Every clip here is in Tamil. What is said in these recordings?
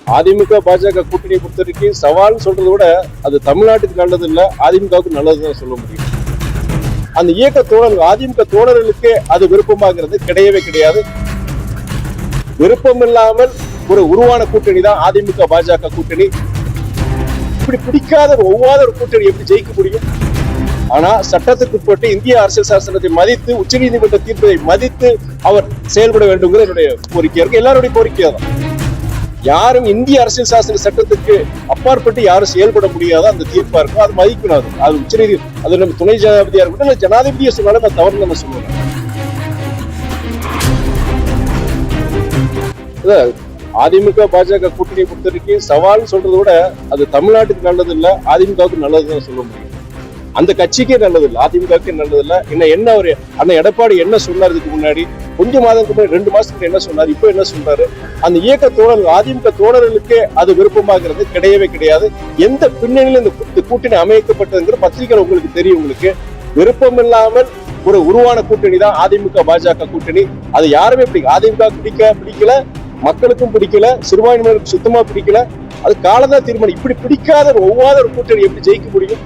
அதிமுக பாஜக கூட்டணி பொறுத்தவரைக்கும் சவால்னு சொல்றதை விட அது தமிழ்நாட்டுக்கு நல்லது இல்லை, அதிமுகவுக்கு நல்லதுதான் சொல்ல முடியும். அந்த இயக்க தோழர்கள் அதிமுக தோழர்களுக்கு அது விருப்பமாகிறது கிடையவே கிடையாது. விருப்பம் இல்லாமல் ஒரு உருவான கூட்டணி தான் அதிமுக பாஜக கூட்டணி. இப்படி பிடிக்காத ஒவ்வாத ஒரு கூட்டணி எப்படி ஜெயிக்க முடியும்? ஆனா சட்டத்துக்கு உட்பட்டு இந்திய அரசியல் சாசனத்தை மதித்து உச்சநீதிமன்ற தீர்ப்பை மதித்து அவர் செயல்பட வேண்டும் என்னுடைய கோரிக்கை இருக்கு. எல்லாருடைய கோரிக்கை தான். யாரும் இந்திய அரசியல் சாசன சட்டத்துக்கு அப்பாற்பட்டு யாரும் செயல்பட முடியாத அந்த தீர்ப்பா இருக்கும். அது மதிக்கணும். அது உச்சநீதி அது நம்ம துணை ஜனாதிபதியா இருக்கட்டும் இல்ல ஜனாதிபதியை சொன்னாலும் அது தவறு நம்ம சொல்லுவோம். அதிமுக பாஜக கூட்டணி பொறுத்தவரைக்கும் சவால்னு சொல்றதை விட அது தமிழ்நாட்டுக்கு நல்லது இல்லை, அதிமுகவுக்கு நல்லதுதான் சொல்ல முடியும். அந்த கட்சிக்கே நல்லது இல்லை, அதிமுகவுக்கே நல்லது இல்லை. என்ன ஒரு அண்ணன் எடப்பாடி என்ன சொன்னார் இதுக்கு முன்னாடி கொஞ்சம் மாதத்துக்கு முன்னாடி 2 மாசத்துக்கு என்ன சொன்னார், இப்போ என்ன சொல்றாரு? அந்த இயக்க தோழர்கள் அதிமுக தோழர்களுக்கே அது விருப்பமாகிறது கிடையவே கிடையாது. எந்த பின்னணியில இந்த கூட்டணி அமைக்கப்பட்டதுங்கிற பத்திரிகைகள் உங்களுக்கு தெரியும். உங்களுக்கு விருப்பம் இல்லாமல் ஒரு உருவான கூட்டணி தான் அதிமுக பாஜக கூட்டணி. அது யாருமே அதிமுக பிடிக்கல, மக்களுக்கும் பிடிக்கல, சிறுபான்மையினருக்கு சுத்தமா பிடிக்கல. அது காலதான் தீர்மானம். இப்படி பிடிக்காத ஒவ்வாத ஒரு கூட்டணி எப்படி ஜெயிக்க முடியும்?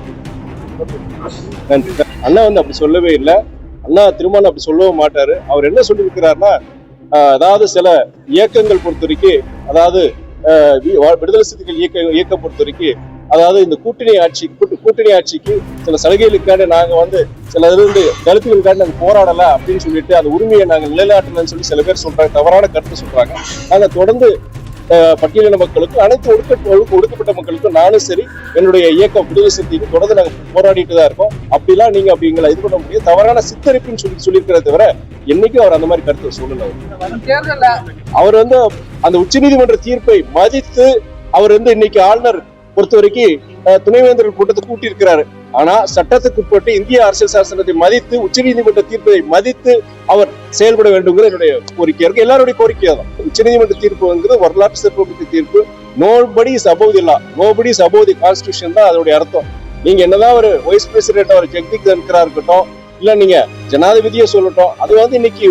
நன்றி. அண்ணா அப்படி சொல்லவே இல்லை. அண்ணா திருமணம் அப்படி சொல்லவும் மாட்டாரு. அவர் என்ன சொல்லியிருக்கிறாருன்னா, அதாவது சில இயக்கங்கள் பொறுத்த வரைக்கும், அதாவது விடுதலை சிறுத்தைகள் இயக்கம் பொறுத்த வரைக்கும், அதாவது இந்த கூட்டணி ஆட்சிக்கு சில சலுகைகளுக்கான நாங்க சில இருந்து கருத்துக்களுக்காக நாங்க போராடல அப்படின்னு சொல்லிட்டு அந்த உரிமையை நாங்க நிலைநாட்டலன்னு சொல்லி சில பேர் சொல்றாங்க, தவறான கருத்து சொல்றாங்க. நாங்க தொடர்ந்து பட்டியலின மக்களுக்கும் அனைத்து ஒடுக்கப்பட்ட மக்களுக்கும் நானும் சரி என்னுடைய இயக்கம் விடுதலை சிறுத்தைக்கு தொடர்ந்து நாங்க போராடிட்டு தான் இருக்கோம். அப்படிலாம் நீங்க அப்படிங்களை இது பண்ண முடியும். தவறான சித்தரிப்புன்னு சொல்லியிருக்கிறத தவிர என்னைக்கும் அவர் அந்த மாதிரி கருத்தை சொல்லல. அவர் அந்த உச்சநீதிமன்ற தீர்ப்பை மதித்து அவர் இன்னைக்கு ஆளுநர் பொறுத்த வரைக்கும் துணைவேந்தர்கள் கூட்டத்தை கூட்டி இருக்கிறாரு. ஆனா சட்டத்துக்கு உட்பட்டு இந்திய அரசியல் சாசனத்தை மதித்து உச்சநீதிமன்ற தீர்ப்பை மதித்து அவர் செயல்பட வேண்டும் என்னுடைய கோரிக்கை இருக்கு. எல்லாருடைய கோரிக்கையா தான். உச்சநீதிமன்ற தீர்ப்புங்கிறது வரலாற்று சிறப்புமிக்க தீர்ப்பு. Nobody is above the law, nobody is above the constitution தான் அதோடைய அர்த்தம். நீங்க என்னதான் ஒரு வைஸ் பிரசிடென்ட் அவர் ஜெகதீப் தன்கரா இருக்கட்டும், இல்ல நீங்க ஜனாதிபதியை சொல்லட்டும், அது இன்னைக்கு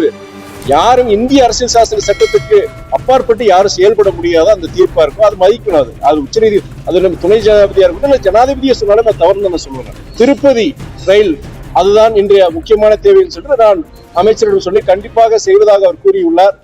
யாரும் இந்திய அரசியல் சாசன சட்டத்துக்கு அப்பாற்பட்டு யாரும் செயல்பட முடியாத அந்த தீர்ப்பா இருக்கும். அது மதிக்கணும். அது உச்சநீதி அது நம்ம துணை ஜனாதிபதியா இருக்கட்டும் இல்ல ஜனாதிபதியை சொன்னாலும் அது தவறு நம்ம சொல்லுவேன். திருப்பதி ரயில் அதுதான் இன்றைய முக்கியமான தேவைன்னு சொல்லிட்டு நான் அமைச்சரிடம் சொல்லி கண்டிப்பாக செய்வதாக அவர் கூறியுள்ளார்.